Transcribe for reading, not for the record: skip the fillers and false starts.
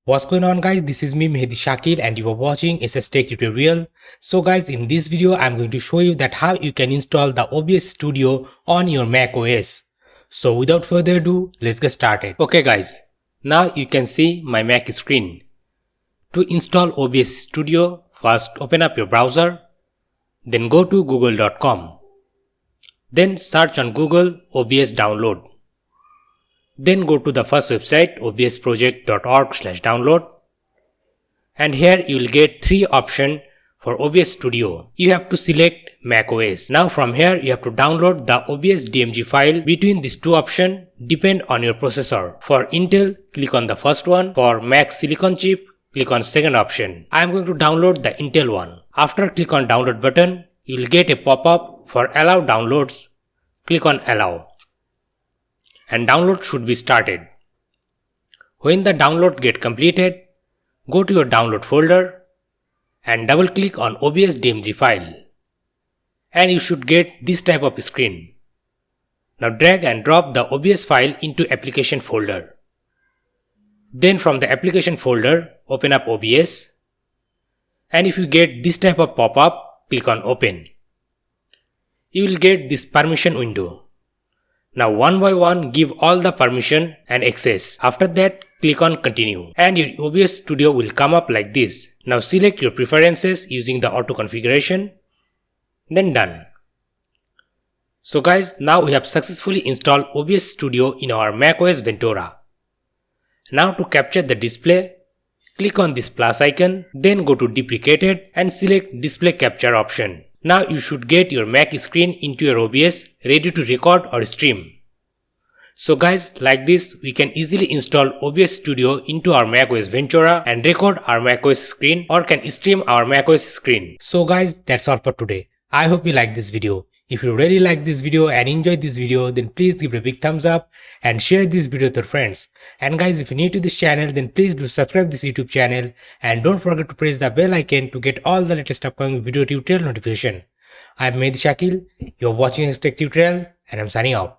What's going on guys, this is me Mehdi Shakil and you are watching SSTec tutorial. So guys, in this video I'm going to show you that how you can install the OBS Studio on your macOS. So without further ado, let's get started. Okay guys, now you can see my Mac screen. To install OBS Studio, first open up your browser, then go to google.com. Then search on Google OBS download. Then go to the first website obsproject.org/download, and here you will get three options for OBS Studio. You have to select macOS. Now from here you have to download the OBS DMG file. Between these two options depend on your processor. For Intel, click on the first one. For Mac Silicon chip, click on second option. I am going to download the Intel one. After click on download button, you will get a pop-up for allow downloads. Click on allow, and download should be started. When the download get completed, go to your download folder and double click on OBS DMG file, and you should get this type of screen. Now drag and drop the OBS file into application folder. Then from the application folder, open up OBS, and if you get this type of pop-up, click on open. You will get this permission window. Now one by one give all the permission and access. After that click on continue and your OBS Studio will come up like this. Now select your preferences using the auto configuration, then done. So guys, now we have successfully installed OBS Studio in our macOS Ventura. Now to capture the display, click on this plus icon, then go to deprecated and select display capture option. Now you should get your Mac screen into your OBS ready to record or stream. So guys, like this we can easily install OBS Studio into our macOS Ventura and record our macOS screen or can stream our macOS screen. So guys, that's all for today. I hope you like this video. If you really like this video and enjoyed this video, then please give it a big thumbs up and share this video with your friends. And guys, if you're new to this channel, then please do subscribe this YouTube channel and don't forget to press the bell icon to get all the latest upcoming video tutorial notification. I'm Mehdi Shakil, you're watching SSTec tutorial, and I'm signing out.